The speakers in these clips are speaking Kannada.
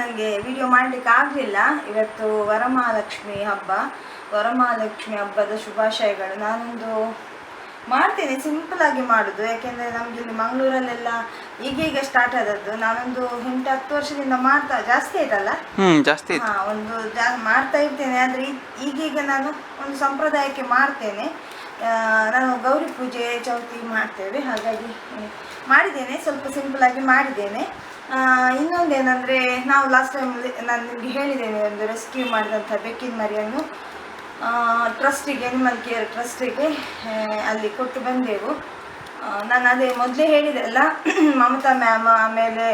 ನನಗೆ ವಿಡಿಯೋ ಮಾಡಲಿಕ್ಕೆ ಆಗಲಿಲ್ಲ. ಇವತ್ತು ವರಮಹಾಲಕ್ಷ್ಮಿ ಹಬ್ಬದ ಶುಭಾಶಯಗಳು. ನಾನೊಂದು ಮಾಡ್ತೇನೆ, ಸಿಂಪಲಾಗಿ ಮಾಡೋದು. ಯಾಕೆಂದರೆ ನಮಗೆ ಇಲ್ಲಿ ಮಂಗಳೂರಲ್ಲೆಲ್ಲ ಈಗೀಗ ಸ್ಟಾರ್ಟ್ ಆದದ್ದು. ನಾನೊಂದು 8-10 ವರ್ಷದಿಂದ ಮಾಡ್ತಾ, ಜಾಸ್ತಿ ಆಯ್ತಲ್ಲ, ಜಾಸ್ತಿ ಒಂದು ಮಾಡ್ತಾ ಇರ್ತೇನೆ. ಆದರೆ ಈಗೀಗ ನಾನು ಒಂದು ಸಂಪ್ರದಾಯಕ್ಕೆ ಮಾಡ್ತೇನೆ. ನಾನು ಗೌರಿ ಪೂಜೆ ಚೌತಿ ಮಾಡ್ತೇವೆ, ಹಾಗಾಗಿ ಮಾಡಿದ್ದೇನೆ, ಸ್ವಲ್ಪ ಸಿಂಪಲಾಗಿ ಮಾಡಿದ್ದೇನೆ. ಇನ್ನೊಂದೇನೆಂದರೆ, ನಾವು ಲಾಸ್ಟ್ ಟೈಮ್ ನಾನು ನಿಮಗೆ ಹೇಳಿದ್ದೇನೆ, ಒಂದು ರೆಸ್ಕ್ಯೂ ಮಾಡಿದಂಥ ಬೆಕ್ಕಿನ ಮರಿಯನ್ನು ಟ್ರಸ್ಟಿಗೆ, ಅನಿಮಲ್ ಕೇರ್ ಟ್ರಸ್ಟಿಗೆ ಅಲ್ಲಿ ಕೊಟ್ಟು ಬಂದೆವು. ನಾನು ಅದೇ ಮೊದಲೇ ಹೇಳಿದೆ ಅಲ್ಲ, ಮಮತಾ ಮ್ಯಾಮ್, ಆಮೇಲೆ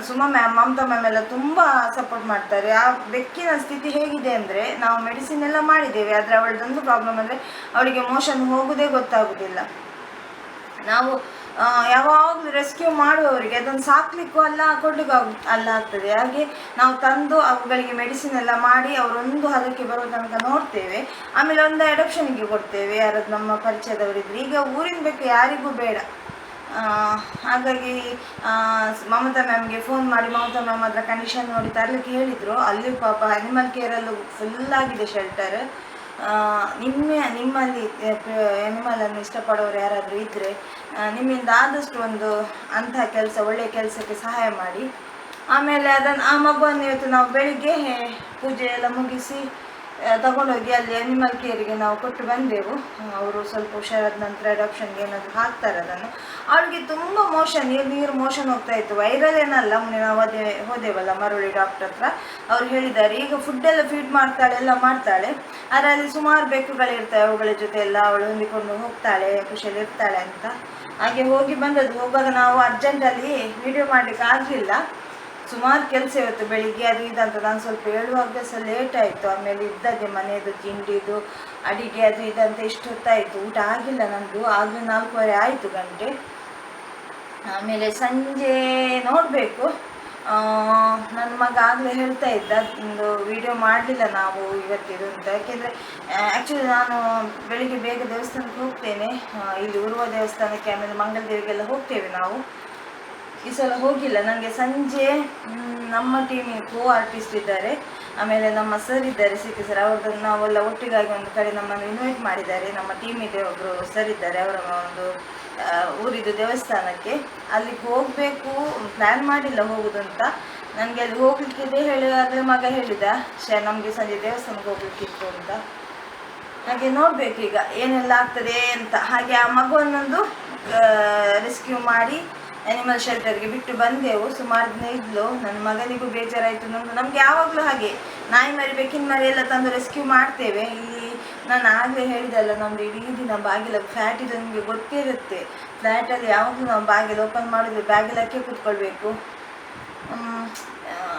ಸುಮಾ ಮ್ಯಾಮ್, ಮಮತಾ ಮ್ಯಾಮ್ ಎಲ್ಲ ತುಂಬ ಸಪೋರ್ಟ್ ಮಾಡ್ತಾರೆ. ಆ ಬೆಕ್ಕಿನ ಸ್ಥಿತಿ ಹೇಗಿದೆ ಅಂದರೆ, ನಾವು ಮೆಡಿಸಿನ್ ಎಲ್ಲ ಮಾಡಿದ್ದೇವೆ, ಆದರೆ ಅವಳದೊಂದು ಪ್ರಾಬ್ಲಮ್ ಅಂದರೆ ಅವಳಿಗೆ ಮೋಷನ್ ಹೋಗೋದೇ ಗೊತ್ತಾಗೋದಿಲ್ಲ. ನಾವು ಯಾವಾಗಲೂ ರೆಸ್ಕ್ಯೂ ಮಾಡುವವರಿಗೆ ಅದನ್ನು ಸಾಕಲಿಕ್ಕೂ ಅಲ್ಲ, ಕೊಡಲಿಕ್ಕೂ ಅಲ್ಲ ಆಗ್ತದೆ. ಹಾಗೆ ನಾವು ತಂದು ಅವುಗಳಿಗೆ ಮೆಡಿಸಿನ್ ಎಲ್ಲ ಮಾಡಿ ಅವರೊಂದು ಹದಕ್ಕೆ ಬರೋ ತನಕ ನೋಡ್ತೇವೆ. ಆಮೇಲೆ ಒಂದು ಅಡಾಪ್ಷನ್ಗೆ ಕೊಡ್ತೇವೆ, ಯಾರಾದ್ರು ನಮ್ಮ ಪರಿಚಯದವರಿದ್ರೆ. ಈಗ ಊರಿನ ಬೇಕು ಯಾರಿಗೂ ಬೇಡ. ಹಾಗಾಗಿ ಮಮತಾ ಮ್ಯಾಮ್ಗೆ ಫೋನ್ ಮಾಡಿ, ಮಮತಾ ಮ್ಯಾಮ್ ಅದರ ಕಂಡೀಷನ್ ನೋಡಿ ತರಲಿಕ್ಕೆ ಹೇಳಿದರು. ಅಲ್ಲಿ ಪಾಪ ಅನಿಮಲ್ ಕೇರಲ್ಲೂ ಫುಲ್ಲಾಗಿದೆ ಶೆಲ್ಟರ್. ನಿಮ್ಮಲ್ಲಿ ಅನಿಮಲನ್ನು ಇಷ್ಟಪಡೋರು ಯಾರಾದರೂ ಇದ್ದರೆ ನಿಮ್ಮಿಂದ ಆದಷ್ಟು ಒಂದು ಅಂತಹ ಕೆಲಸ, ಒಳ್ಳೆಯ ಕೆಲಸಕ್ಕೆ ಸಹಾಯ ಮಾಡಿ. ಆಮೇಲೆ ಆ ಮಗುವನ್ನು ಇವತ್ತು ನಾವು ಬೆಳಿಗ್ಗೆ ಪೂಜೆ ಎಲ್ಲ ಮುಗಿಸಿ ತಗೊಂಡೋಗಿ ಅಲ್ಲಿ ಅನಿಮಲ್ ಕೇರಿಗೆ ನಾವು ಕೊಟ್ಟು ಬಂದೆವು. ಅವರು ಸ್ವಲ್ಪ ಹುಷಾರಾದ ನಂತರ ಅಡಾಪ್ಷನ್ಗೆ ಏನಾದರೂ ಹಾಕ್ತಾರೆ ಅದನ್ನು. ಅವಳಿಗೆ ತುಂಬ ಮೋಷನ್, ನೀರು ಮೋಷನ್ ಹೋಗ್ತಾ ಇತ್ತು. ವೈರಲ್ ಏನಲ್ಲ, ಮೊನ್ನೆ ನಾವು ಹೋದೆವಲ್ಲ ಮರಳಿ ಡಾಕ್ಟರ್ ಹತ್ರ, ಅವ್ರು ಹೇಳಿದ್ದಾರೆ ಈಗ ಫುಡ್ಡೆಲ್ಲ ಫೀಡ್ ಮಾಡ್ತಾಳೆ, ಎಲ್ಲ ಮಾಡ್ತಾಳೆ, ಆದರೆ ಅಲ್ಲಿ ಸುಮಾರು ಬೆಕ್ಕುಗಳಿರ್ತವೆ, ಅವುಗಳ ಜೊತೆ ಎಲ್ಲ ಅವಳು ಹೊಂದಿಕೊಂಡು ಹೋಗ್ತಾಳೆ, ಖುಷಿಯಲ್ಲಿ ಇರ್ತಾಳೆ ಅಂತ. ಹಾಗೆ ಹೋಗಿ ಬಂದದ್ದು. ಹೋಗುವಾಗ ನಾವು ಅರ್ಜೆಂಟಲ್ಲಿ ವಿಡಿಯೋ ಮಾಡಲಿಕ್ಕೆ ಆಗಲಿಲ್ಲ, ಸುಮಾರು ಕೆಲಸ ಇವತ್ತು ಬೆಳಿಗ್ಗೆ ಅದು ಇದಂತ. ನಾನು ಸ್ವಲ್ಪ ಹೇಳುವಾಗ ಸಹ ಲೇಟ್ ಆಯಿತು. ಆಮೇಲೆ ಇದ್ದದ್ದೇ ಮನೆಯದು ತಿಂಡಿದು ಅಡಿಗೆ ಅದು ಇದಂತ ಇಷ್ಟು ಹೊತ್ತಾಯಿತು. ಊಟ ಆಗಿಲ್ಲ ನನ್ನದು, ಆಗಲೇ 4:15 ಆಯಿತು ಗಂಟೆ. ಆಮೇಲೆ ಸಂಜೆ ನೋಡಬೇಕು. ನನ್ನ ಮಗ ಆಗಲೇ ಹೇಳ್ತಾ ಇದ್ದ, ಒಂದು ವಿಡಿಯೋ ಮಾಡಲಿಲ್ಲ ನಾವು ಇವತ್ತಿದು ಅಂತ. ಯಾಕೆಂದರೆ ಆ್ಯಕ್ಚುಲಿ ನಾನು ಬೆಳಿಗ್ಗೆ ಬೇಗ ದೇವಸ್ಥಾನಕ್ಕೆ ಹೋಗ್ತೇನೆ, ಇಲ್ಲಿ ಉರುವ ದೇವಸ್ಥಾನಕ್ಕೆ, ಆಮೇಲೆ ಮಂಗಳದೇವಿಗೆಲ್ಲ ಹೋಗ್ತೇವೆ ನಾವು. ಈ ಸಲ ಹೋಗಿಲ್ಲ. ನನಗೆ ಸಂಜೆ ನಮ್ಮ ಟೀಮಿಗೆ ಆರ್ಟಿಸ್ಟ್ ಇದ್ದಾರೆ, ಆಮೇಲೆ ನಮ್ಮ ಸರ್ ಇದ್ದಾರೆ, ಸಿ ಸರ್, ಅವ್ರದ್ದು ನಾವೆಲ್ಲ ಒಟ್ಟಿಗಾಗಿ ಒಂದು ಕಡೆ ನಮ್ಮನ್ನು ಇನ್ವೈಟ್ ಮಾಡಿದ್ದಾರೆ. ನಮ್ಮ ಟೀಮಿಗೆ ಒಬ್ಬರು ಸರ್ ಇದ್ದಾರೆ, ಅವರ ಒಂದು ಊರಿದ್ದು ದೇವಸ್ಥಾನಕ್ಕೆ. ಅಲ್ಲಿಗೆ ಹೋಗಬೇಕು, ಪ್ಲ್ಯಾನ್ ಮಾಡಿಲ್ಲ ಹೋಗೋದಂತ. ನನಗೆ ಅಲ್ಲಿ ಹೋಗ್ಲಿಕ್ಕಿದೆ ಹೇಳುವಾಗಲೇ ಮಗ ಹೇಳಿದ, ನಮಗೆ ಸಂಜೆ ದೇವಸ್ಥಾನಕ್ಕೆ ಹೋಗ್ಲಿಕ್ಕಿತ್ತು ಅಂತ. ಹಾಗೆ ನೋಡಬೇಕು ಈಗ ಏನೆಲ್ಲ ಆಗ್ತದೆ ಅಂತ. ಹಾಗೆ ಆ ಮಗುವನ್ನೊಂದು ರೆಸ್ಕ್ಯೂ ಮಾಡಿ ಅನಿಮಲ್ ಶೆಲ್ಟರ್ಗೆ ಬಿಟ್ಟು ಬಂದೆವು. ಸುಮಾರು ದಿನ ಇದ್ಲು. ನನ್ನ ಮಗನಿಗೂ ಬೇಜಾರಾಯಿತು. ನಮಗೆ ಯಾವಾಗಲೂ ಹಾಗೆ ನಾಯಿ ಮರಿ, ಬೆಕ್ಕಿನ ಮರಿ ಎಲ್ಲ ತಂದು ರೆಸ್ಕ್ಯೂ ಮಾಡ್ತೇವೆ. ಇಲ್ಲಿ ನಾನು ಆಗಲೇ ಹೇಳಿದಲ್ಲ, ನಮ್ಮದು ಇಡೀ ದಿನ ಬಾಗಿಲ ಫ್ಲ್ಯಾಟ್ ಇದು, ನಿಮಗೆ ಗೊತ್ತೇ ಇರುತ್ತೆ. ಫ್ಲ್ಯಾಟಲ್ಲಿ ಯಾವಾಗಲೂ ನಾವು ಬಾಗಿಲು ಓಪನ್ ಮಾಡಿದ್ರೆ ಬಾಗಿಲಕ್ಕೆ ಕೂತ್ಕೊಳ್ಬೇಕು.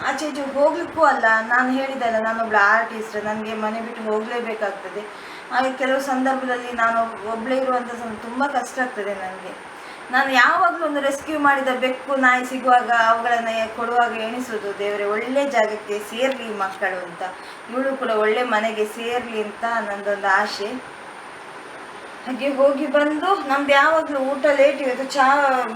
ಆಚೆ ಈಚೆ ಹೋಗ್ಲಿಕ್ಕೂ ಅಲ್ಲ. ನಾನು ಹೇಳಿದಲ್ಲ, ನಾನೊಬ್ಳು ಆರ್ಟಿಸ್ಟ್, ನನಗೆ ಮನೆ ಬಿಟ್ಟು ಹೋಗಲೇಬೇಕಾಗ್ತದೆ. ಹಾಗೆ ಕೆಲವು ಸಂದರ್ಭದಲ್ಲಿ ನಾನು ಒಬ್ಬಳೇ ಇರುವಂಥ ತುಂಬ ಕಷ್ಟ ಆಗ್ತದೆ ನನಗೆ. ನಾನು ಯಾವಾಗಲೂ ಒಂದು ರೆಸ್ಕ್ಯೂ ಮಾಡಿದ ಬೆಕ್ಕು, ನಾಯಿ ಸಿಗುವಾಗ ಅವುಗಳನ್ನು ಕೊಡುವಾಗ ಎಣಿಸೋದು, ದೇವರೇ ಒಳ್ಳೆ ಜಾಗಕ್ಕೆ ಸೇರಲಿ ಮಕ್ಕಳು ಅಂತ, ಇವಳು ಕೂಡ ಒಳ್ಳೆ ಮನೆಗೆ ಸೇರಲಿ ಅಂತ ನನ್ನದೊಂದು ಆಸೆ. ಹಾಗೆ ಹೋಗಿ ಬಂದು ನಮ್ದು ಯಾವಾಗಲೂ ಊಟ ಲೇಟ್. ಇವತ್ತು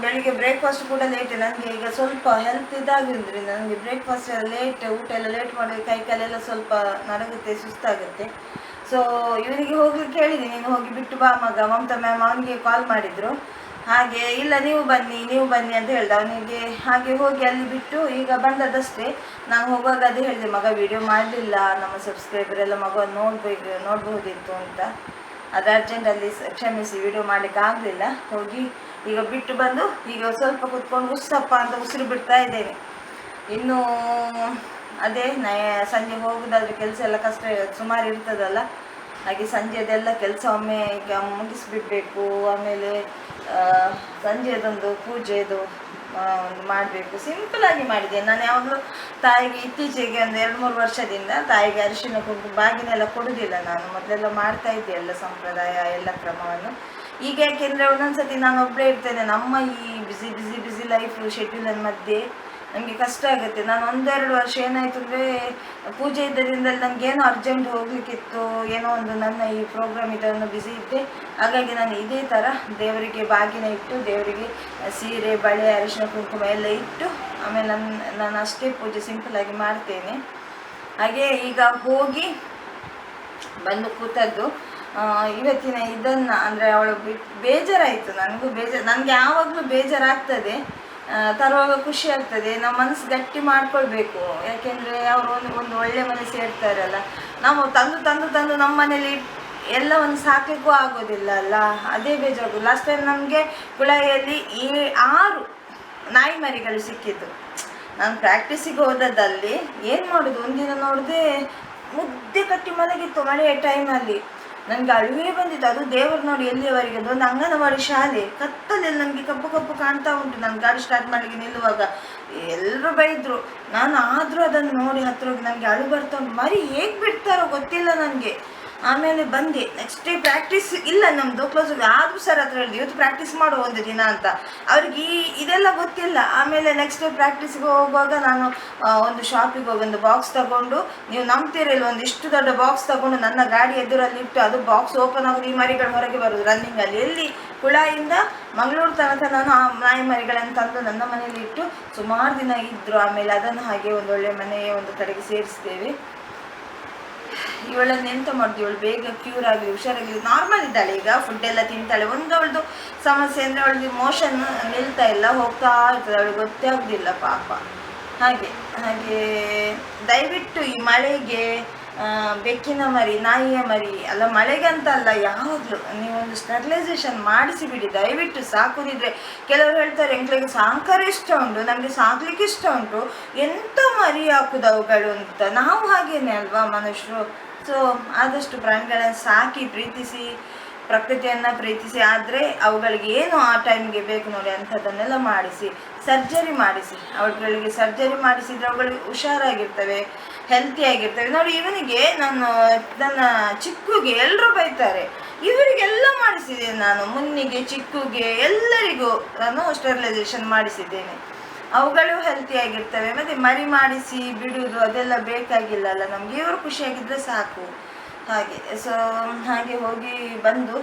ಬೆಳಿಗ್ಗೆ ಬ್ರೇಕ್ಫಾಸ್ಟ್ ಕೂಡ ಲೇಟ್. ನನಗೆ ಈಗ ಸ್ವಲ್ಪ ಹೆಲ್ತ್ ಇದಾಗಿದ್ದರಿಂದ ನನಗೆ ಬ್ರೇಕ್ಫಾಸ್ಟ್ ಎಲ್ಲ ಲೇಟ್, ಊಟ ಎಲ್ಲ ಲೇಟ್ ಮಾಡಿ ಕೈ ಕಾಲೆಲ್ಲ ಸ್ವಲ್ಪ ನಡಗುತ್ತೆ, ಸುಸ್ತಾಗುತ್ತೆ. ಸೊ ಇವನಿಗೆ ಹೋಗ್ಲಿಕ್ಕೆ ಹೇಳಿದ್ದೀನಿ, ನೀನು ಹೋಗಿ ಬಿಟ್ಟು ಬಾ ಮಗ. ಮಮತಾ ಮ್ಯಾಮ್ ಅವನಿಗೆ ಕಾಲ್ ಮಾಡಿದರು. ಹಾಗೆ ಇಲ್ಲ, ನೀವು ಬನ್ನಿ ಅಂತ ಹೇಳ್ದೆ ಅವನಿಗೆ. ಹಾಗೆ ಹೋಗಿ ಅಲ್ಲಿ ಬಿಟ್ಟು ಈಗ ಬಂದದಷ್ಟೇ. ನಾನು ಹೋಗುವಾಗ ಅದೇ ಹೇಳಿದೆ, ಮಗ ವಿಡಿಯೋ ಮಾಡಲಿಲ್ಲ, ನಮ್ಮ ಸಬ್ಸ್ಕ್ರೈಬರ್ ಎಲ್ಲ ಮಗುವನ್ನು ನೋಡ್ಬಹುದಿತ್ತು ಅಂತ. ಅದು ಅರ್ಜೆಂಟಲ್ಲಿ ಕ್ಷಮಿಸಿ, ವಿಡಿಯೋ ಮಾಡಲಿಕ್ಕೆ ಆಗಲಿಲ್ಲ. ಹೋಗಿ ಈಗ ಬಿಟ್ಟು ಬಂದು ಈಗ ಸ್ವಲ್ಪ ಕೂತ್ಕೊಂಡು ಉಸ್ಸಪ್ಪ ಅಂತ ಉಸಿರು ಬಿಡ್ತಾ ಇದ್ದೇನೆ. ಇನ್ನು ಅದೇ ಸಂಜೆ ಹೋಗೋದಾದ್ರೆ ಕೆಲಸ ಎಲ್ಲ ಕಷ್ಟ ಸುಮಾರು ಇರ್ತದಲ್ಲ, ಹಾಗೆ ಸಂಜೆದೆಲ್ಲ ಕೆಲಸ ಒಮ್ಮೆ ಈಗ ಮುಗಿಸ್ಬಿಡ್ಬೇಕು. ಆಮೇಲೆ ಸಂಜೆದೊಂದು ಪೂಜೆದು ಒಂದು ಮಾಡಬೇಕು. ಸಿಂಪಲಾಗಿ ಮಾಡಿದ್ದೇನೆ ನಾನು. ಯಾವಾಗಲೂ ತಾಯಿಗೆ ಇತ್ತೀಚೆಗೆ ಒಂದು 2-3 ವರ್ಷದಿಂದ ತಾಯಿಗೆ ಅರಿಶಿನ ಕುಂಕುಮ ಬಾಗಿನೆಲ್ಲ ಕೊಡೋದಿಲ್ಲ ನಾನು. ಮೊದಲೆಲ್ಲ ಮಾಡ್ತಾ ಇದ್ದೆ ಎಲ್ಲ ಸಂಪ್ರದಾಯ ಎಲ್ಲ ಕ್ರಮವನ್ನು. ಈಗ ಯಾಕೆಂದರೆ ಒಂದೊಂದ್ಸತಿ ನಾನು ಒಬ್ಬಳೇ ಇರ್ತೇನೆ. ನಮ್ಮ ಈ ಬಿಸಿ ಲೈಫ್ ಶೆಡ್ಯೂಲಿನ ಮಧ್ಯೆ ನಮಗೆ ಕಷ್ಟ ಆಗುತ್ತೆ. ನಾನು 1-2 ವರ್ಷ ಏನಾಯಿತು ಅಂದರೆ, ಪೂಜೆ ಇದ್ದದಿಂದಲೇ ನನಗೇನೋ ಅರ್ಜೆಂಟ್ ಹೋಗಲಿಕ್ಕಿತ್ತು, ಏನೋ ಒಂದು ನನ್ನ ಈ ಪ್ರೋಗ್ರಾಮ್ ಇದನ್ನು ಬ್ಯುಸಿ ಇದ್ದೆ. ಹಾಗಾಗಿ ನಾನು ಇದೇ ಥರ ದೇವರಿಗೆ ಬಾಗಿನ ಇಟ್ಟು, ದೇವರಿಗೆ ಸೀರೆ, ಬಳೆ, ಅರಿಶಿನ ಕುಂಕುಮ ಎಲ್ಲ ಇಟ್ಟು ಆಮೇಲೆ ನಾನು ಅಷ್ಟೇ ಪೂಜೆ ಸಿಂಪಲಾಗಿ ಮಾಡ್ತೇನೆ. ಹಾಗೆ ಈಗ ಹೋಗಿ ಬಂದು ಕೂತದ್ದು. ಇವತ್ತಿನ ಇದನ್ನು ಅಂದರೆ ಅವಳು ಬೇಜಾರಾಯಿತು, ನನಗೂ ನನಗೆ ಯಾವಾಗಲೂ ಬೇಜಾರಾಗ್ತದೆ, ತರುವಾಗ ಖುಷಿ ಆಗ್ತದೆ. ನಾವು ಮನಸ್ಸು ಗಟ್ಟಿ ಮಾಡ್ಕೊಳ್ಬೇಕು, ಯಾಕೆಂದರೆ ಅವರು ಒಂದು ಒಳ್ಳೆ ಮನೆ ಸೇರ್ತಾರಲ್ಲ. ನಾವು ತಂದು ನಮ್ಮ ಮನೇಲಿ ಎಲ್ಲವನ್ನು ಸಾಕಲಿಕ್ಕೂ ಆಗೋದಿಲ್ಲ ಅಲ್ಲ, ಅದೇ ಬೇಜಾರು. ಲಾಸ್ಟ್ ಟೈಮ್ ನಮಗೆ ಕುಳಾಯಿಯಲ್ಲಿ 6 ನಾಯಿ ಮರಿಗಳು ಸಿಕ್ಕಿತ್ತು. ನಾನು ಪ್ರಾಕ್ಟೀಸಿಗೆ ಹೋದದ್ದಲ್ಲಿ ಏನು ಮಾಡೋದು, ಒಂದಿನ ನೋಡಿದೆ ಮುದ್ದೆ ಕಟ್ಟಿ ಮಲಗಿತ್ತು ಮಳೆಯ ಟೈಮಲ್ಲಿ. ನನಗೆ ಅಳುವೇ ಬಂದಿತ್ತು. ಅದು ದೇವರು ನೋಡಿ ಎಲ್ಲಿಯವರೆಗೆ ಅದೊಂದು ಅಂಗನವಾಡಿ ಶಾಲೆ, ಕತ್ತಲೆಲ್ಲ ನನಗೆ ಕಪ್ಪು ಕಾಣ್ತಾ ಉಂಟು. ನಾನು ಗಾಡಿ ಸ್ಟಾರ್ಟ್ ಮಾಡಲಿಕ್ಕೆ ನಿಲ್ಲುವಾಗ ಎಲ್ಲರೂ ಬೈದರು. ನಾನು ಆದರೂ ಅದನ್ನು ನೋಡಿ ಹತ್ರ ಹೋಗಿ ನನಗೆ ಅಳು ಬರ್ತಾ ಉಂಟು. ಮರಿ ಹೇಗೆ ಬಿಡ್ತಾರೋ ಗೊತ್ತಿಲ್ಲ ನನಗೆ. ಆಮೇಲೆ ಬಂದೆ. ನೆಕ್ಸ್ಟ್ ಡೇ ಪ್ರಾಕ್ಟೀಸ್ ಇಲ್ಲ ನಮ್ಮದು ಕ್ಲೋಸ್. ಆದರೂ ಸರ್ ಹತ್ರ ಹೇಳಿದೆ ಇವತ್ತು ಪ್ರಾಕ್ಟೀಸ್ ಮಾಡೋ ಒಂದು ದಿನ ಅಂತ. ಅವ್ರಿಗೆ ಇದೆಲ್ಲ ಗೊತ್ತಿಲ್ಲ. ಆಮೇಲೆ ನೆಕ್ಸ್ಟ್ ಡೇ ಪ್ರಾಕ್ಟೀಸ್ಗೆ ಹೋಗುವಾಗ ನಾನು ಒಂದು ಶಾಪಿಗೆ ಹೋಗಿ ಒಂದು ಬಾಕ್ಸ್ ತಗೊಂಡು, ನೀವು ನಂಬ್ತೀರಿಲ್ಲ, ಒಂದು ಇಷ್ಟು ದೊಡ್ಡ ಬಾಕ್ಸ್ ತಗೊಂಡು ನನ್ನ ಗಾಡಿ ಎದುರಲ್ಲಿ ಇಟ್ಟು, ಅದು ಬಾಕ್ಸ್ ಓಪನ್ ಆಗೋದು ಈ ಮರಿಗಳು ಹೊರಗೆ ಬರೋದು ರನ್ನಿಂಗಲ್ಲಿ. ಎಲ್ಲಿ ಕುಳಾಯಿಂದ ಮಂಗಳೂರು ತನಕ ನಾನು ಆ ನಾಯಿ ಮರಿಗಳನ್ನು ತಂದು ನನ್ನ ಮನೇಲಿ ಇಟ್ಟು ಸುಮಾರು ದಿನ ಇದ್ದರು. ಆಮೇಲೆ ಅದನ್ನು ಹಾಗೆ ಒಂದು ಒಳ್ಳೆ ಮನೆಯ ಒಂದು ಕಡೆಗೆ ಸೇರಿಸ್ತೇವೆ. ಇವಳನ್ನು ಎಂತ ಮಾಡಿದ್ವಿ, ಇವಳು ಬೇಗ ಕ್ಯೂರ್ ಆಗಲಿ, ಹುಷಾರಾಗಲಿ, ನಾರ್ಮಲ್ ಇದ್ದಾಳೆ ಈಗ, ಫುಡ್ ಎಲ್ಲ ತಿಂತಾಳೆ. ಒಂದು ಅವಳದು ಸಮಸ್ಯೆ ಅಂದರೆ ಅವಳಿಗೆ ಮೋಷನ್ ನಿಲ್ತಾ ಇಲ್ಲ, ಹೋಗ್ತಾ ಇರ್ತದೆ, ಅವಳಿಗೆ ಗೊತ್ತೇ ಆಗೋದಿಲ್ಲ ಪಾಪ. ಹಾಗೆ ದಯವಿಟ್ಟು ಈ ಮಳೆಗೆ ಬೆಕ್ಕಿನ ಮರಿ, ನಾಯಿಯ ಮರಿ ಅಲ್ಲ, ಮಳೆಗಂತ ಅಲ್ಲ, ಯಾವಾಗಲೂ ನೀವೊಂದು ಸ್ಟೆರಿಲೈಸೇಷನ್ ಮಾಡಿಸಿಬಿಡಿ ದಯವಿಟ್ಟು. ಸಾಕುದಿದ್ರೆ ಕೆಲವರು ಹೇಳ್ತಾರೆ ಎಂಕ್ಳಿಗೆ ಸಾಕಾರ ಇಷ್ಟ ಉಂಟು, ನಮಗೆ ಸಾಕ್ಲಿಕ್ಕೆ ಇಷ್ಟ ಉಂಟು, ಎಂಥ ಮರಿ ಹಾಕುದು ಅವುಗಳು ಅಂತ. ನಾವು ಹಾಗೇನೆ ಅಲ್ವಾ ಮನುಷ್ಯರು. ಸೊ ಆದಷ್ಟು ಪ್ರಾಣಿಗಳನ್ನು ಸಾಕಿ ಪ್ರೀತಿಸಿ, ಪ್ರಕೃತಿಯನ್ನು ಪ್ರೀತಿಸಿ. ಆದರೆ ಅವುಗಳಿಗೆ ಏನು ಆ ಟೈಮ್ಗೆ ಬೇಕು ನೋಡಿ ಅಂಥದ್ದನ್ನೆಲ್ಲ ಮಾಡಿಸಿ, ಸರ್ಜರಿ ಮಾಡಿಸಿ. ಅವುಗಳಿಗೆ ಸರ್ಜರಿ ಮಾಡಿಸಿದರೆ ಅವುಗಳಿಗೆ ಹುಷಾರಾಗಿರ್ತವೆ, ಹೆಲ್ತಿಯಾಗಿರ್ತವೆ. ನೋಡಿ ಇವನಿಗೆ ನನ್ನ ಚಿಕ್ಕುಗೆ ಎಲ್ಲರೂ ಬೈತಾರೆ, ಇವರಿಗೆಲ್ಲ ಮಾಡಿಸಿದ್ದೇನೆ ನಾನು, ಮುನ್ನಿಗೆ, ಚಿಕ್ಕುಗೆ, ಎಲ್ಲರಿಗೂ ನಾನು ಸ್ಟೆರಿಲೈಸೇಷನ್ ಮಾಡಿಸಿದ್ದೇನೆ. ಅವುಗಳು ಹೆಲ್ತಿಯಾಗಿರ್ತವೆ. ಮತ್ತು ಮರಿ ಮಾಡಿಸಿ ಬಿಡುವುದು ಅದೆಲ್ಲ ಬೇಕಾಗಿಲ್ಲ ಅಲ್ಲ ನಮಗೆ, ಇವರು ಖುಷಿಯಾಗಿದ್ದರೆ ಸಾಕು. ಹಾಗೆ ಹಾಗೆ ಹೋಗಿ ಬಂದು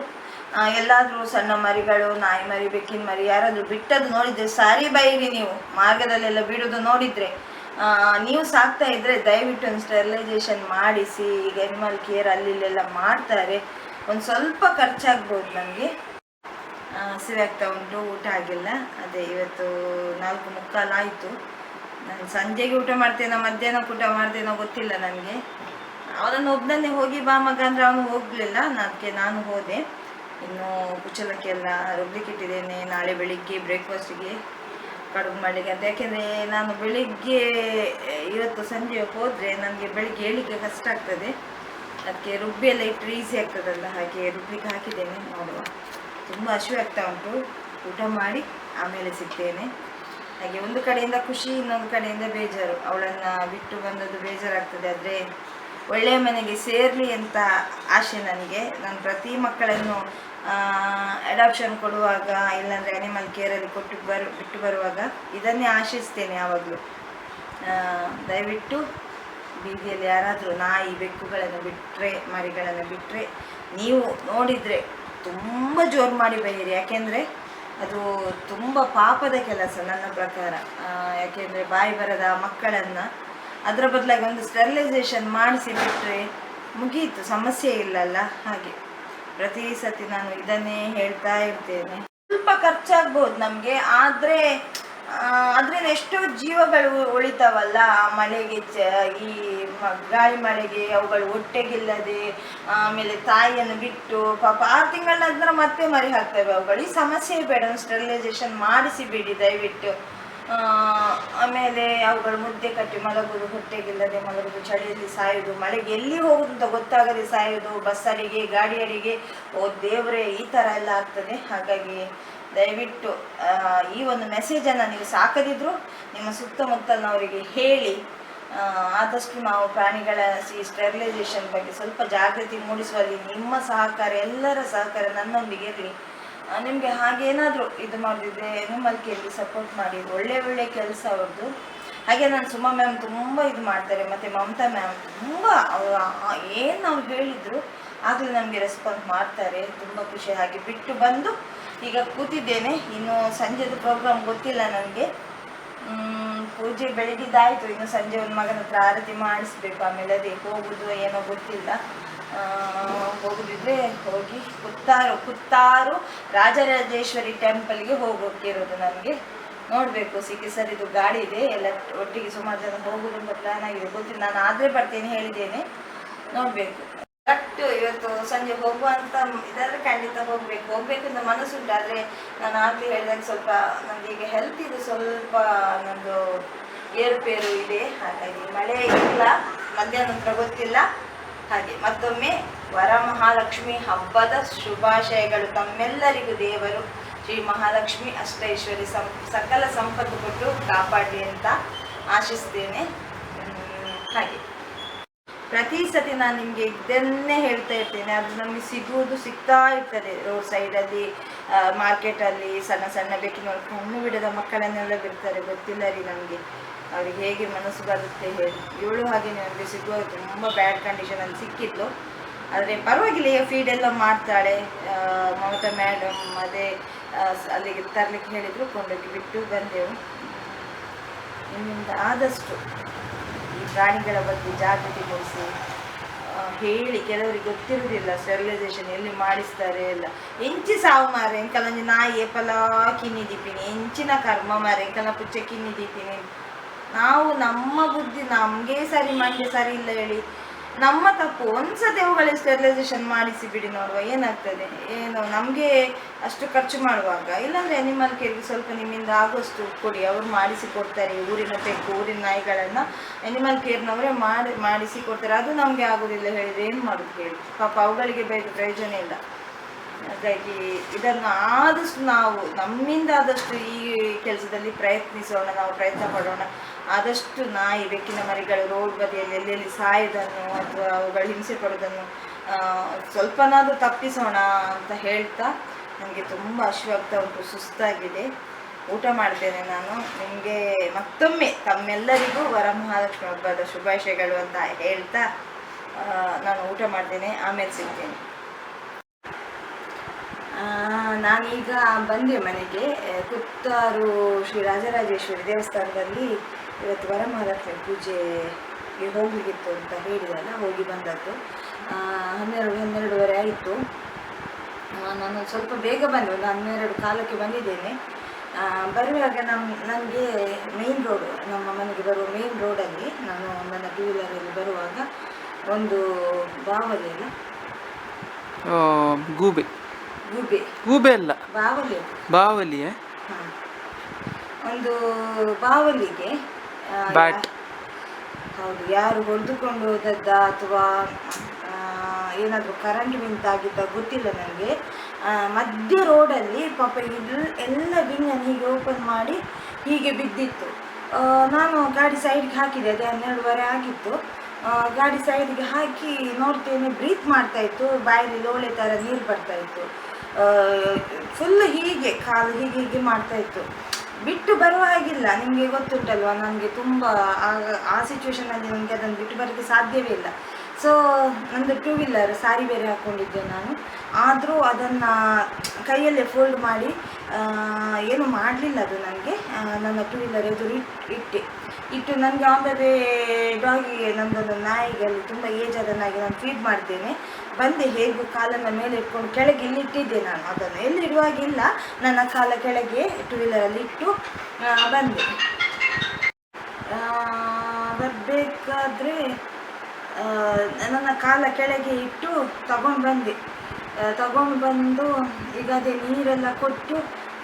ಎಲ್ಲಾದರೂ ಸಣ್ಣ ಮರಿಗಳು, ನಾಯಿ ಮರಿ, ಬೆಕ್ಕಿನ ಮರಿ ಯಾರಾದರೂ ಬಿಟ್ಟದ್ದು ನೋಡಿದರೆ ಸಾರಿ ಬೈರಿ. ನೀವು ಮಾರ್ಗದಲ್ಲೆಲ್ಲ ಬಿಡೋದು ನೋಡಿದರೆ, ನೀವು ಸಾಕ್ತಾ ಇದ್ದರೆ ದಯವಿಟ್ಟು ಒಂದು ಸ್ಟೆರಿಲೈಸೇಷನ್ ಮಾಡಿಸಿ. ಈಗ ಅನಿಮಲ್ ಕೇರ್ ಅಲ್ಲಿಲ್ಲೆಲ್ಲ ಮಾಡ್ತಾರೆ. ಒಂದು ಸ್ವಲ್ಪ ಖರ್ಚಾಗ್ಬೋದು ನನಗೆ. ಹಸಿವೆ ಆಗ್ತಾ ಉಂಟು, ಊಟ ಆಗಿಲ್ಲ. ಅದೇ ಇವತ್ತು 4:45 ಆಯಿತು. ನಾನು ಸಂಜೆಗೆ ಊಟ ಮಾಡ್ತೇನೋ ಮಧ್ಯಾಹ್ನಕ್ಕೆ ಊಟ ಮಾಡ್ತೇನೋ ಗೊತ್ತಿಲ್ಲ ನನಗೆ. ಅವನನ್ನು ಒಬ್ಬನನ್ನೇ ಹೋಗಿ ಬಾ ಮಗ ಅಂದರೆ ಅವನು ಹೋಗಲಿಲ್ಲ, ಅದಕ್ಕೆ ನಾನು ಹೋದೆ. ಇನ್ನು ಕುಚ್ಚಲಕ್ಕಿ ಎಲ್ಲ ರುಬ್ಲಿಕ್ಕೆ ಇಟ್ಟಿದ್ದೇನೆ. ನಾಳೆ ಬೆಳಿಗ್ಗೆ ಬ್ರೇಕ್ಫಾಸ್ಟಿಗೆ ಕಡುಬು ಮಾಡಲಿಕ್ಕೆ ಅಂತ. ಯಾಕೆಂದರೆ ನಾನು ಬೆಳಿಗ್ಗೆ ಇವತ್ತು ಸಂಜೆ ಹೋದರೆ ನನಗೆ ಬೆಳಿಗ್ಗೆ ಏಳಲಿಕ್ಕೆ ಕಷ್ಟ ಆಗ್ತದೆ. ಅದಕ್ಕೆ ರುಬ್ಬಿ ಎಲ್ಲ ಇಟ್ಟರೆ ಈಸಿ ಆಗ್ತದಲ್ಲ, ಹಾಗೆ ರುಬ್ಲಿಕ್ಕೆ ಹಾಕಿದ್ದೇನೆ. ನೋಡುವ, ತುಂಬ ಹಸಿವೆ ಆಗ್ತಾ ಉಂಟು. ಊಟ ಮಾಡಿ ಆಮೇಲೆ ಸಿಗ್ತೇನೆ. ಹಾಗೆ ಒಂದು ಕಡೆಯಿಂದ ಖುಷಿ, ಇನ್ನೊಂದು ಕಡೆಯಿಂದ ಬೇಜಾರು. ಅವಳನ್ನು ಬಿಟ್ಟು ಬಂದದ್ದು ಬೇಜಾರಾಗ್ತದೆ. ಆದರೆ ಒಳ್ಳೆಯ ಮನೆಗೆ ಸೇರಲಿ ಅಂತ ಆಸೆ ನನಗೆ. ನಾನು ಪ್ರತಿ ಮಕ್ಕಳನ್ನು ಅಡಾಪ್ಷನ್ ಕೊಡುವಾಗ, ಇಲ್ಲಾಂದರೆ ಅನಿಮಲ್ ಕೇರಲ್ಲಿ ಬಿಟ್ಟು ಬರುವಾಗ ಇದನ್ನೇ ಆಶಿಸ್ತೇನೆ ಯಾವಾಗಲೂ. ದಯವಿಟ್ಟು ಬೀದಿಯಲ್ಲಿ ಯಾರಾದರೂ ನಾಯಿ, ಬೆಕ್ಕುಗಳನ್ನು ಬಿಟ್ಟರೆ, ಮರಿಗಳನ್ನು ಬಿಟ್ಟರೆ ನೀವು ನೋಡಿದರೆ ತುಂಬ ಜೋರು ಮಾಡಿ ಬೈಯಿರಿ. ಯಾಕೆಂದರೆ ಅದು ತುಂಬ ಪಾಪದ ಕೆಲಸ ನನ್ನ ಪ್ರಕಾರ. ಯಾಕೆಂದರೆ ಬಾಯಿ ಬರದ ಮಕ್ಕಳನ್ನು ಅದರ ಬದಲಾಗಿ ಒಂದು ಸ್ಟೆರಿಲೈಸೇಷನ್ ಮಾಡಿಸಿ ಬಿಟ್ಟರೆ ಮುಗಿಯಿತು, ಸಮಸ್ಯೆ ಇಲ್ಲಲ್ಲ. ಹಾಗೆ ಪ್ರತಿ ಸತಿ ನಾನು ಇದನ್ನೇ ಹೇಳ್ತಾ ಇರ್ತೇನೆ. ಸ್ವಲ್ಪ ಖರ್ಚಾಗ್ಬೋದು ನಮಗೆ, ಆದರೆ ಅದರಿಂದ ಎಷ್ಟೋ ಜೀವಗಳು ಉಳಿತಾವಲ್ಲ. ಮಳೆಗೆ, ಈ ಗಾಳಿ ಮಳೆಗೆ ಅವುಗಳು ಹೊಟ್ಟೆಗಿಲ್ಲದೆ, ಆಮೇಲೆ ತಾಯಿಯನ್ನು ಬಿಟ್ಟು ಪಾಪ 6 ತಿಂಗಳ ನಂತರ ಮತ್ತೆ ಮರಿ ಹಾಕ್ತವೆ ಅವುಗಳು. ಈ ಸಮಸ್ಯೆ ಬೇಡ, ಸ್ಟೆರಿಲೈಸೇಷನ್ ಮಾಡಿಸಿ ಬಿಡಿ ದಯವಿಟ್ಟು. ಆಮೇಲೆ ಅವುಗಳು ಮುದ್ದೆ ಕಟ್ಟಿ ಮಲಗೋದು, ಹೊಟ್ಟೆಗಿಲ್ಲದೆ ಮಲಗೋದು, ಚಳಿಯಲ್ಲಿ ಸಾಯೋದು, ಮಳೆಗೆ ಎಲ್ಲಿ ಹೋಗೋದು ಅಂತ ಗೊತ್ತಾಗದೆ ಸಾಯೋದು, ಬಸ್ ಅಡಿಗೆ, ಗಾಡಿ ಅಡಿಗೆ, ಓ ದೇವರೇ, ಈ ಥರ ಎಲ್ಲ ಆಗ್ತದೆ. ಹಾಗಾಗಿ ದಯವಿಟ್ಟು ಈ ಒಂದು ಮೆಸೇಜನ್ನು ನೀವು ಸಾಕದಿದ್ದರೂ ನಿಮ್ಮ ಸುತ್ತಮುತ್ತಲಿನವರಿಗೆ ಹೇಳಿ. ಆದಷ್ಟು ನಾವು ಪ್ರಾಣಿಗಳ ಈ ಸ್ಟೆರಿಲೈಸೇಷನ್ ಬಗ್ಗೆ ಸ್ವಲ್ಪ ಜಾಗೃತಿ ಮೂಡಿಸುವಲ್ಲಿ ನಿಮ್ಮ ಸಹಕಾರ, ಎಲ್ಲರ ಸಹಕಾರ ನನ್ನೊಂದಿಗೆ ಇರಲಿ. ನಿಮಗೆ ಹಾಗೇನಾದರೂ ಇದು ಮಾಡಿದ್ರೆ ಅನಿಮಲ್ ಕೇರ್ಗೆ ಸಪೋರ್ಟ್ ಮಾಡಿ. ಒಳ್ಳೆ ಕೆಲಸ ಅವ್ರದ್ದು. ಹಾಗೆ ನಾನು ಸುಮಾ ಮ್ಯಾಮ್ ತುಂಬ ಇದು ಮಾಡ್ತಾರೆ, ಮತ್ತು ಮಮತಾ ಮ್ಯಾಮ್ ತುಂಬ ಏನು ಅವ್ರು ಹೇಳಿದರು ಆಗಲೇ ನಮಗೆ ರೆಸ್ಪಾನ್ಸ್ ಮಾಡ್ತಾರೆ. ತುಂಬ ಖುಷಿ. ಹಾಗೆ ಬಿಟ್ಟು ಬಂದು ಈಗ ಕೂತಿದ್ದೇನೆ. ಇನ್ನು ಸಂಜೆದು ಪ್ರೋಗ್ರಾಮ್ ಗೊತ್ತಿಲ್ಲ ನನಗೆ. ಪೂಜೆ ಬೆಳಗಿದ್ದಾಯಿತು, ಇನ್ನು ಸಂಜೆ ಒಂದು ಮಗನ ಹತ್ರ ಆರತಿ ಮಾಡಿಸ್ಬೇಕು. ಆಮೇಲೆ ಅದೇ ಹೋಗುದು ಏನೋ ಗೊತ್ತಿಲ್ಲ. ಹೋಗುದಿದ್ರೆ ಹೋಗಿ ಪುತ್ತಾರು ರಾಜರಾಜೇಶ್ವರಿ ಟೆಂಪಲ್ಗೆ ಹೋಗೋಕ್ಕಿರೋದು ನನಗೆ. ನೋಡಬೇಕು, ಸರಿದು ಗಾಡಿ ಇದೆ, ಎಲ್ಲ ಒಟ್ಟಿಗೆ ಸುಮಾರು ಜನ ಹೋಗುದು ಅಂತ ಪ್ಲಾನ್ ಆಗಿದೆ. ಗೊತ್ತಿಲ್ಲ, ನಾನು ಆದರೆ ಬರ್ತೇನೆ ಹೇಳಿದ್ದೇನೆ, ನೋಡಬೇಕು. ಕರೆಕ್ಟ್ ಇವತ್ತು ಸಂಜೆ ಹೋಗುವಂತ ಇದಾದ್ರೆ ಖಂಡಿತ ಹೋಗ್ಬೇಕು ಅಂತ ಮನಸ್ಸುಂಟು. ಆದರೆ ನಾನು ಆಗಲೇ ಹೇಳಿದಾಗ ಸ್ವಲ್ಪ ನನಗೆ ಈಗ ಹೆಲ್ತ್ ಇದು ಸ್ವಲ್ಪ ನಂದು ಏರುಪೇರು ಇದೆ, ಹಾಗಾಗಿ ಮಳೆ ಇಲ್ಲ, ಮಧ್ಯಾಹ್ನ ನಂತರ ಗೊತ್ತಿಲ್ಲ. ಹಾಗೆ ಮತ್ತೊಮ್ಮೆ ವರಮಹಾಲಕ್ಷ್ಮಿ ಹಬ್ಬದ ಶುಭಾಶಯಗಳು ತಮ್ಮೆಲ್ಲರಿಗೂ. ದೇವರು ಶ್ರೀ ಮಹಾಲಕ್ಷ್ಮಿ ಅಷ್ಟೈಶ್ವರ್ಯ ಸಕಲ ಸಂಪತ್ತು ಕೊಟ್ಟು ಕಾಪಾಡಲಿ ಅಂತ ಆಶಿಸ್ತೇನೆ. ಹಾಗೆ ಪ್ರತಿ ಸತಿ ನಾನು ನಿಮಗೆ ಇದನ್ನೇ ಹೇಳ್ತಾ ಇರ್ತೇನೆ, ಅದು ನಮಗೆ ಸಿಗ್ತಾ ಇರ್ತದೆ. ರೋಡ್ ಸೈಡಲ್ಲಿ, ಮಾರ್ಕೆಟಲ್ಲಿ ಸಣ್ಣ ಸಣ್ಣ ಬೇಕಿನವ್ರು ಕಣ್ಣು ಬಿಡದ ಮಕ್ಕಳನ್ನೆಲ್ಲ ಬಿಡ್ತಾರೆ. ಗೊತ್ತಿಲ್ಲ ರೀ ನಮಗೆ ಅವ್ರಿಗೆ ಹೇಗೆ ಮನಸ್ಸು ಬರುತ್ತೆ ಹೇಳಿ. ಇವಳು ಹಾಗೆ ನನಗೆ ಸಿಗುವಾಗ ತುಂಬ ಬ್ಯಾಡ್ ಕಂಡೀಷನಲ್ಲಿ ಸಿಕ್ಕಿದ್ಲು. ಆದರೆ ಪರವಾಗಿಲ್ಲ, ಈಗ ಫೀಡೆಲ್ಲ ಮಾಡ್ತಾಳೆ. ಮಮತಾ ಮೇಡಮ್ ಅದೇ ಅಲ್ಲಿಗೆ ತರಲಿಕ್ಕೆ ಹೇಳಿದ್ರು, ಕೊಂಡೋಗಿ ಬಿಟ್ಟು ಬಂದೆವು. ನಿಮ್ಮಿಂದ ಆದಷ್ಟು ಈ ಪ್ರಾಣಿಗಳ ಬಗ್ಗೆ ಜಾಗೃತಿ ಮೂಡಿಸಿ ಹೇಳಿ. ಕೆಲವರಿಗೆ ಗೊತ್ತಿರುವುದಿಲ್ಲ ಸ್ಟೆರಿಲೈಸೇಷನ್ ಎಲ್ಲಿ ಮಾಡಿಸ್ತಾರೆ ಎಲ್ಲ. ಎಂಚಿ ಸಾವು ಮಾರೆ ಎಂಕಲಂಜಿ ನಾಯಿ ಏಪಲ ಕಿನ್ನಿ ದೀಪಿನಿ, ಎಂಚಿನ ಕರ್ಮ ಮಾರೆ ಎಂಕಲ ಪುಚ್ಚ ಕಿನ್ನಿ ದೀಪಿನಿ. ನಾವು ನಮ್ಮ ಬುದ್ಧಿ ನಮಗೆ ಸರಿ ಇಲ್ಲ ಹೇಳಿ, ನಮ್ಮ ತಪ್ಪು. ಒಂದ್ಸತಿ ಅವುಗಳಿಗೆ ಸ್ಟೆರಿಲೈಸೇಷನ್ ಮಾಡಿಸಿ ಬಿಡಿ, ನೋಡುವ ಏನಾಗ್ತದೆ. ಏನು ನಮಗೆ ಅಷ್ಟು ಖರ್ಚು ಮಾಡುವಾಗ, ಇಲ್ಲಾಂದರೆ ಅನಿಮಲ್ ಕೇರ್ಗೆ ಸ್ವಲ್ಪ ನಿಮ್ಮಿಂದ ಆಗೋಷ್ಟು ಕೊಡಿ, ಅವರು ಮಾಡಿಸಿ ಕೊಡ್ತಾರೆ. ಊರಿನ ಬೆಕ್ಕು, ಊರಿನ ನಾಯಿಗಳನ್ನು ಅನಿಮಲ್ ಕೇರ್ನವರೇ ಮಾಡಿಸಿ ಕೊಡ್ತಾರೆ. ಅದು ನಮಗೆ ಆಗೋದಿಲ್ಲ ಹೇಳಿದರೆ ಏನು ಮಾಡೋದು ಹೇಳಿ. ಪಾಪ ಅವುಗಳಿಗೆ ಬೇಕು, ಪ್ರಯೋಜನ ಇಲ್ಲ. ಹಾಗಾಗಿ ಇದನ್ನು ಆದಷ್ಟು ನಾವು ನಮ್ಮಿಂದ ಆದಷ್ಟು ಈ ಕೆಲಸದಲ್ಲಿ ಪ್ರಯತ್ನಿಸೋಣ, ನಾವು ಪ್ರಯತ್ನ ಪಡೋಣ. ಆದಷ್ಟು ನಾಯಿ ಬೆಕ್ಕಿನ ಮರಿಗಳು ರೋಡ್ ಬದಿಯಲ್ಲಿ ಎಲ್ಲೆಲ್ಲಿ ಸಾಯೋದನ್ನು ಅಥವಾ ಅವುಗಳು ಹಿಂಸೆ ಪಡೋದನ್ನು ಸ್ವಲ್ಪನಾದರೂ ತಪ್ಪಿಸೋಣ ಅಂತ ಹೇಳ್ತಾ, ನನಗೆ ತುಂಬ ಹಸಿವಾಗ್ತಾ ಉಂಟು, ಸುಸ್ತಾಗಿದೆ. ಊಟ ಮಾಡ್ತೇನೆ ನಾನು. ನಿಮಗೆ ಮತ್ತೊಮ್ಮೆ ತಮ್ಮೆಲ್ಲರಿಗೂ ವರಮಹಾಲಕ್ಷ್ಮಿ ಹಬ್ಬದ ಶುಭಾಶಯಗಳು ಅಂತ ಹೇಳ್ತಾ ನಾನು ಊಟ ಮಾಡ್ತೇನೆ, ಆಮೇಲೆ ಸಿಗ್ತೇನೆ. ನಾನೀಗ ಬಂದೆ ಮನೆಗೆ. ಪುತ್ತಾರು ಶ್ರೀ ರಾಜರಾಜೇಶ್ವರಿ ದೇವಸ್ಥಾನದಲ್ಲಿ ಇವತ್ತು ವರಮಹಾಲಕ್ಷ್ಮಿ ಪೂಜೆಗೆ ಹೋಗಲಿಕ್ಕಿತ್ತು ಅಂತ ಹೇಳಿದಲ್ಲ, ಹೋಗಿ ಬಂದದ್ದು. 12:30 ಆಯಿತು. ನಾನು ಸ್ವಲ್ಪ ಬೇಗ ಬಂದೆ, ಒಂದು 12:15 ಬಂದಿದ್ದೇನೆ. ಬರುವಾಗ ನನಗೆ ಮೇನ್ ರೋಡ್, ನಮ್ಮ ಮನೆಗೆ ಬರುವ ಮೇನ್ ರೋಡಲ್ಲಿ ನಾನು ನನ್ನ ಟೂ ವೀಲರಲ್ಲಿ ಬರುವಾಗ ಒಂದು ಬಾವಲಿ ಅಲ್ಲ, ಗೂಬೆ ಅಲ್ಲ, ಬಾವಲಿಯೇ, ಒಂದು ಬಾವಲಿಗೆ ಹೌದು ಯಾರು ಹೊಡೆದುಕೊಂಡು ಹೋದದ್ದ ಅಥವಾ ಏನಾದರೂ ಕರೆಂಟ್ ನಿಂತಾಗಿದ್ದ ಗೊತ್ತಿಲ್ಲ ನನಗೆ. ಮಧ್ಯ ರೋಡಲ್ಲಿ ಪಾಪ ಎಲ್ಲ ವಿಂಗನ್ನು ಹೀಗೆ ಓಪನ್ ಮಾಡಿ ಹೀಗೆ ಬಿದ್ದಿತ್ತು. ನಾನು ಗಾಡಿ ಸೈಡ್ಗೆ ಹಾಕಿದೆ, ಅದೇ 12:30 ಆಗಿತ್ತು. ಗಾಡಿ ಸೈಡ್ಗೆ ಹಾಕಿ ನೋಡ್ತೇನೆ, ಬ್ರೀತ್ ಮಾಡ್ತಾಯಿತ್ತು, ಬಾಯಲ್ಲಿ ಲೋಳೆ ಥರ ನೀರು ಬರ್ತಾಯಿತ್ತು. ಫುಲ್ ಹೀಗೆ ಕಾಲು ಹೀಗೆ ಮಾಡ್ತಾಯಿತ್ತು. ಬಿಟ್ಟು ಬರುವ ಹಾಗಿಲ್ಲ, ನಿಮಗೆ ಗೊತ್ತುಂಟಲ್ವ, ನನಗೆ ತುಂಬ ಆ ಸಿಚುವೇಷನಲ್ಲಿ ನನಗೆ ಅದನ್ನು ಬಿಟ್ಟು ಬರೋಕ್ಕೆ ಸಾಧ್ಯವೇ ಇಲ್ಲ. ಸೊ ನಂದು ಟೂ ವೀಲರ್ ಸಾರಿ ಬೇರೆ ಹಾಕ್ಕೊಂಡಿದ್ದೆ ನಾನು. ಆದರೂ ಅದನ್ನು ಕೈಯಲ್ಲೇ ಫೋಲ್ಡ್ ಮಾಡಿ ಏನು ಮಾಡಲಿಲ್ಲ. ಅದು ನನಗೆ ನನ್ನ ಟೂ ವೀಲರ್ ಎದುರು ಇಟ್ಟು ನನಗೆ ಆನ್ ದ ವೇ ಡಾಗಿಗೆ, ನನ್ನದೊಂದು ನಾಯಿಗೆ ತುಂಬ ಏಜ್ ಆದ ನಾಯಿಗೆ ನಾನು ಫೀಡ್ ಮಾಡ್ತೇನೆ. ಬಂದೆ, ಹೇಗೂ ಕಾಲನ್ನು ಮೇಲೆ ಇಟ್ಕೊಂಡು ಕೆಳಗೆ ಇಲ್ಲಿ ಇಟ್ಟಿದ್ದೆ ನಾನು. ಅದನ್ನು ಎಲ್ಲಿ ಇಡುವಾಗಿಲ್ಲ, ನನ್ನ ಕಾಲ ಕೆಳಗೆ ಟೂ ವೀಲರಲ್ಲಿ ಇಟ್ಟು ಬಂದೆ. ಬರಬೇಕಾದ್ರೆ ನನ್ನ ಕಾಲ ಕೆಳಗೆ ಇಟ್ಟು ತಗೊಂಡು ಬಂದು ಈಗ ಅದೇ ನೀರೆಲ್ಲ ಕೊಟ್ಟು,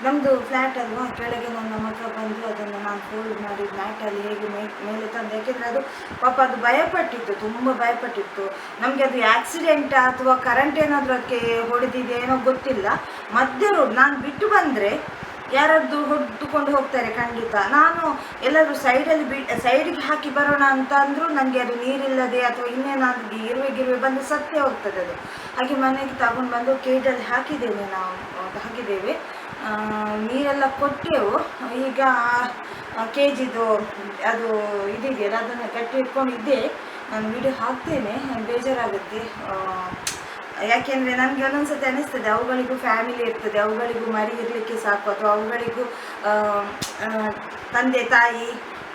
ನಮ್ಮದು ಫ್ಲ್ಯಾಟ್ ಅಲ್ವಾ, ಕೆಳಗೆ ನನ್ನ ಮಗ ಬಂದು ಅದನ್ನು ನಾನು ಫೋಲ್ಡ್ ಮಾಡಿ ಮ್ಯಾಟಲ್ಲಿ ಹೇಗೆ ಮೇಲೆ ತಂದೆ. ಯಾಕೆಂದರೆ ಅದು ಪಾಪ ಅದು ಭಯಪಟ್ಟಿತ್ತು, ತುಂಬ ಭಯಪಟ್ಟಿತ್ತು. ನಮಗೆ ಅದು ಆಕ್ಸಿಡೆಂಟ್ ಅಥವಾ ಕರೆಂಟ್ ಏನಾದರೂ ಅದಕ್ಕೆ ಹೊಡೆದಿದೆಯೇನೋ ಗೊತ್ತಿಲ್ಲ. ಮಧ್ಯ ರೋಡ್ ನಾನು ಬಿಟ್ಟು ಬಂದರೆ ಯಾರಾದ್ರು ಹೊಡೆದುಕೊಂಡು ಹೋಗ್ತಾರೆ ಖಂಡಿತ. ನಾನು ಎಲ್ಲಾದರೂ ಸೈಡಿಗೆ ಹಾಕಿ ಬರೋಣ ಅಂತ ಅಂದರೂ ನನಗೆ ಅದು ನೀರಿಲ್ಲದೆ ಅಥವಾ ಇನ್ನೇನಾದರೂ ಇರುವೆ ಬಂದು ಸತ್ತೇ ಹೋಗ್ತದೆ ಅದು. ಹಾಗೆ ಮನೆಗೆ ತಗೊಂಡು ಬಂದು ಕೇಜಲ್ಲಿ ಹಾಕಿದ್ದೇವೆ. ನೀರೆಲ್ಲ ಕೊಟ್ಟೆವು. ಈಗ KGದು ಅದು ಇದೆಯಲ್ಲ, ಅದನ್ನು ಗಟ್ಟಿ ಇಟ್ಕೊಂಡಿದ್ದೆ. ನಾನು ವಿಡಿಯೋ ಹಾಕ್ತೇನೆ, ಬೇಜಾರಾಗುತ್ತೆ. ಯಾಕೆಂದರೆ ನನಗೆ ಒಂದೊಂದ್ಸತಿ ಅನಿಸ್ತದೆ, ಅವುಗಳಿಗೂ ಫ್ಯಾಮಿಲಿ ಇರ್ತದೆ, ಅವುಗಳಿಗೂ ಮರಿ ಇರಲಿಕ್ಕೆ ಸಾಕು, ಅಥವಾ ಅವುಗಳಿಗೂ ತಂದೆ ತಾಯಿ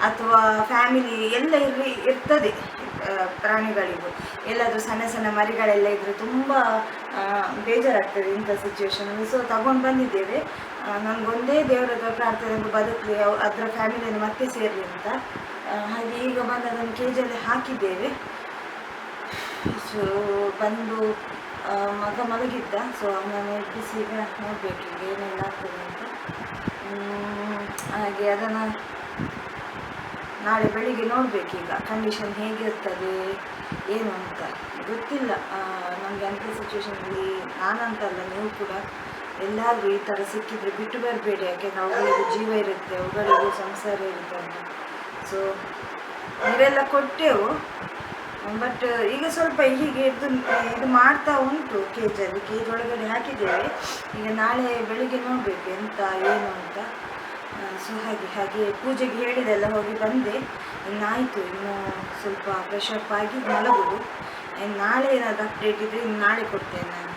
ಅಥವಾ ಫ್ಯಾಮಿಲಿ ಎಲ್ಲ ಇರ್ತದೆ ಪ್ರಾಣಿಗಳಿಗೂ. ಎಲ್ಲಾದರೂ ಸಣ್ಣ ಸಣ್ಣ ಮರಿಗಳೆಲ್ಲ ಇದ್ದರೆ ತುಂಬ ಬೇಜಾರಾಗ್ತದೆ ಇಂಥ ಸಿಚುವೇಶನಲ್ಲಿ. ಸೊ ತಗೊಂಡು ಬಂದಿದ್ದೇವೆ. ನನಗೊಂದೇ ದೇವರ ಹತ್ರ ಪ್ರಾರ್ಥನೆ ಬದುಕಲಿ, ಅದರ ಫ್ಯಾಮಿಲಿಯನ್ನು ಮತ್ತೆ ಸೇರಲಿ ಅಂತ. ಹಾಗೆ ಈಗ ಬಂದು ಅದನ್ನು ಕೇಜಲ್ಲಿ ಹಾಕಿದ್ದೇವೆ. ಸೊ ಬಂದು ಮಗ ಮಲಗಿದ್ದ, ಸೊ ಅವನನ್ನು ಎಬ್ಬಿಸಿ ಈಗ ನೋಡಬೇಕು ಈಗ ಏನೆಲ್ಲ ಆಗ್ತದೆ ಅಂತ. ಹಾಗೆ ಅದನ್ನು ನಾಳೆ ಬೆಳಿಗ್ಗೆ ನೋಡಬೇಕೀಗ ಕಂಡೀಷನ್ ಹೇಗಿರ್ತದೆ ಏನು ಅಂತ ಗೊತ್ತಿಲ್ಲ. ನಮಗೆ ಅಂಥ ಸಿಚುವೇಶನಲ್ಲಿ ನಾನಂತಲ್ಲ, ನೀವು ಕೂಡ ಎಲ್ಲಾದರೂ ಈ ಥರ ಸಿಕ್ಕಿದರೆ ಬಿಟ್ಟು ಬರಬೇಡಿ. ಯಾಕೆಂದರೆ ಅವುಗಳಿಗೂ ಜೀವ ಇರುತ್ತೆ, ಅವುಗಳಿಗೂ ಸಂಸಾರ ಇರುತ್ತೆ ಅಂತ. ಸೊ ನೀವೆಲ್ಲ ಕೊಟ್ಟೆವು, ಬಟ್ ಈಗ ಸ್ವಲ್ಪ ಹೀಗೆ ಇದು ಮಾಡ್ತಾ ಉಂಟು. ಕೇಜ್ ಒಳಗಡೆ ಹಾಕಿದ್ದೇವೆ. ಈಗ ನಾಳೆ ಬೆಳಿಗ್ಗೆ ನೋಡಬೇಕು ಎಂತ ಏನು ಅಂತ. ಸೊ ಹಾಗೆ ಪೂಜೆಗೆ ಹೇಳಿದೆಲ್ಲ ಹೋಗಿ ಬಂದೆ. ಇನ್ನಾಯಿತು, ಇನ್ನು ಸ್ವಲ್ಪ ಫ್ರೆಶ್ ಅಪ್ ಆಗಿ ಮಲಗೋದು. ನಾಳೆ ಏನಾದರೂ ಅಪ್ಡೇಟ್ ಇದ್ದರೆ ಇನ್ನು ನಾಳೆ ಕೊಡ್ತೇನೆ ನಾನು.